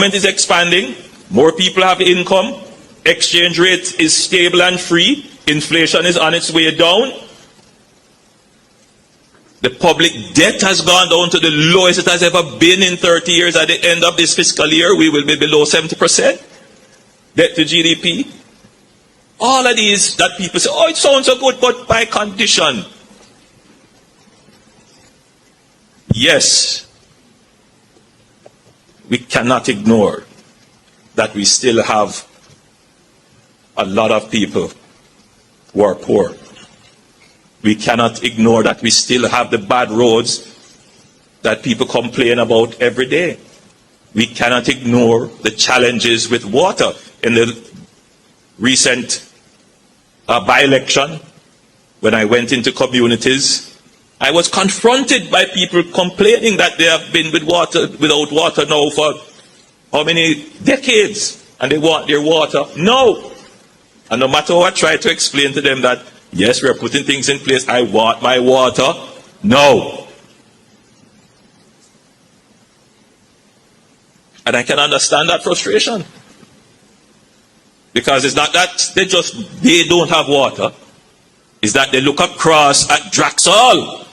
Is expanding, more people have income, exchange rate is stable and free, inflation is on its way down, the public debt has gone down to the lowest it has ever been in 30 years. At the end of this fiscal year, we will be below 70% debt to GDP. All of these that people say, oh, it sounds so good, but by condition. Yes. We cannot ignore that we still have a lot of people who are poor. We cannot ignore that we still have the bad roads that people complain about every day. We cannot ignore the challenges with water. In the recent by-election, when I went into communities, I was confronted by people complaining that they have been without water now for how many decades, and they want their water now. And no matter what I try to explain to them that, yes, we are putting things in place, I want my water now. And I can understand that frustration. Because it's not that they don't have water, it's that they look across at Draxall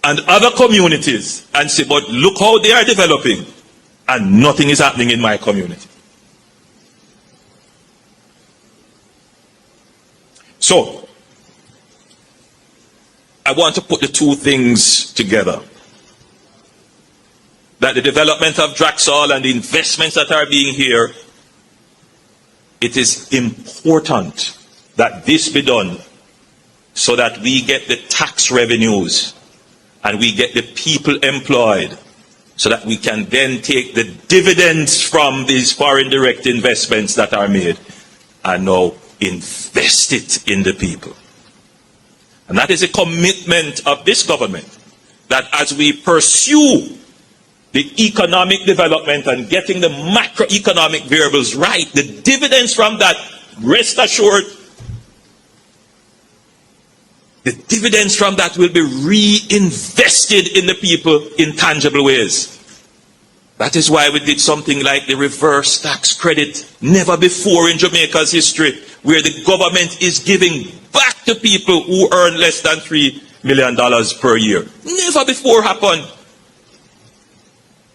and other communities and say, but look how they are developing and nothing is happening in my community. So, I want to put the two things together. That the development of Draxall and the investments that are being here, it is important that this be done so that we get the tax revenues and we get the people employed so that we can then take the dividends from these foreign direct investments that are made and now invest it in the people. And that is a commitment of this government, that as we pursue the economic development and getting the macroeconomic variables right, the dividends from that, rest assured, the dividends from that will be reinvested in the people in tangible ways. That is why we did something like the reverse tax credit, never before in Jamaica's history, where the government is giving back to people who earn less than $3 million per year. Never before happened.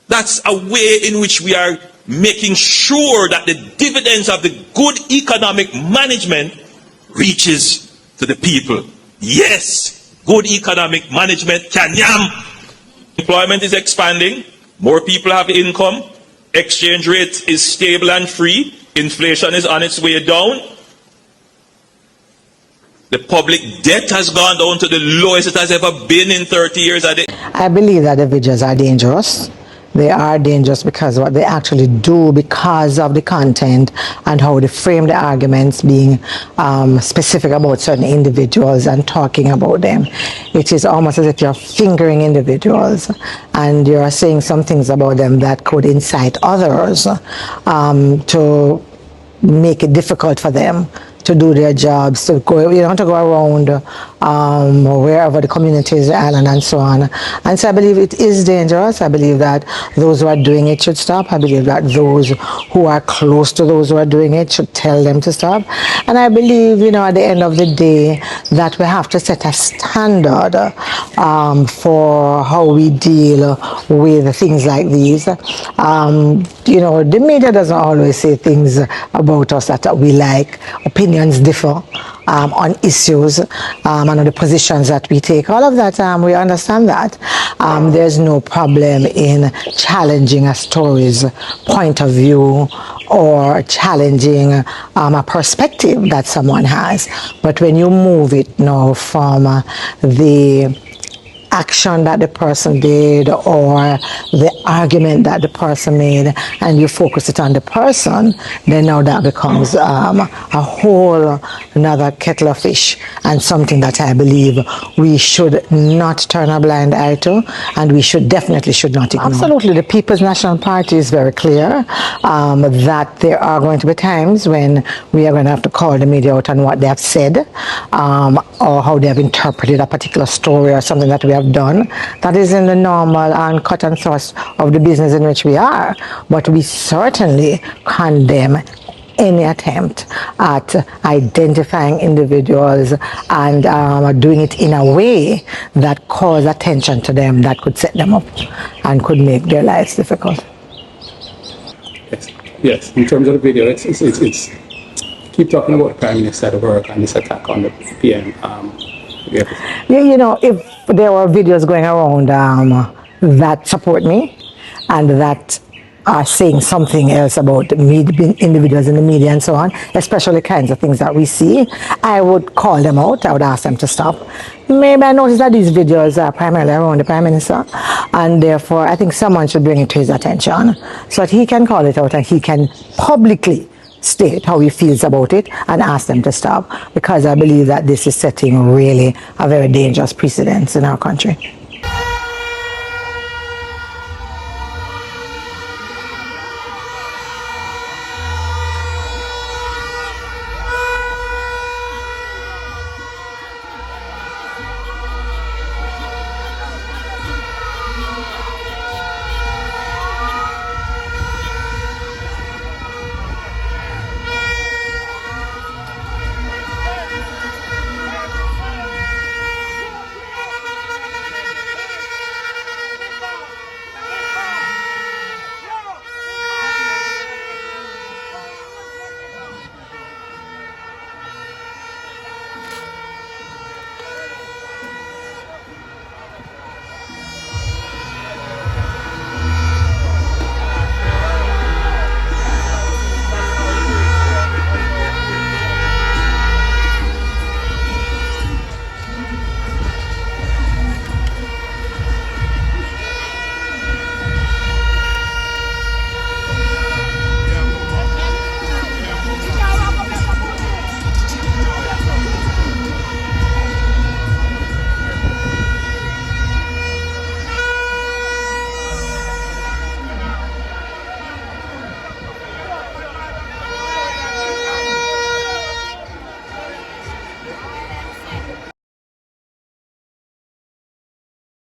That's a way in which we are making sure that the dividends of the good economic management reaches to the people. Yes, good economic management can yam. Employment is expanding, more people have income, exchange rate is stable and free, inflation is on its way down, the public debt has gone down to the lowest it has ever been in 30 years. I believe that the videos are dangerous. They are dangerous because what they actually do, because of the content and how they frame the arguments, being specific about certain individuals and talking about them. It is almost as if you're fingering individuals and you're saying some things about them that could incite others to make it difficult for them to do their jobs, to go, to go around wherever the community is, the island, and so on. And so I believe it is dangerous. I believe that those who are doing it should stop. I believe that those who are close to those who are doing it should tell them to stop. And I believe, at the end of the day, that we have to set a standard for how we deal with things like these. The media doesn't always say things about us that we like. Opinions differ on issues and on the positions that we take. All of that, we understand that. There's no problem in challenging a story's point of view or challenging a perspective that someone has. But when you move it now from the action that the person did or the argument that the person made and you focus it on the person, then now that becomes a whole another kettle of fish and something that I believe we should not turn a blind eye to and we definitely should not ignore. Absolutely, the People's National Party is very clear that there are going to be times when we are going to have to call the media out on what they have said or how they have interpreted a particular story or something that we have have done. That is in the normal and cut and thrust of the business in which we are. But we certainly condemn any attempt at identifying individuals and doing it in a way that cause attention to them, that could set them up and could make their lives difficult. Yes. In terms of the video, it's keep talking about the Prime Minister at work and this attack on the PM. You know, if there were videos going around that support me and that are saying something else about individuals in the media and so on, especially kinds of things that we see, I would call them out. I would ask them to stop. Maybe I noticed that these videos are primarily around the Prime Minister, and therefore I think someone should bring it to his attention so that he can call it out and he can publicly state how he feels about it and ask them to stop, because I believe that this is setting really a very dangerous precedent in our country.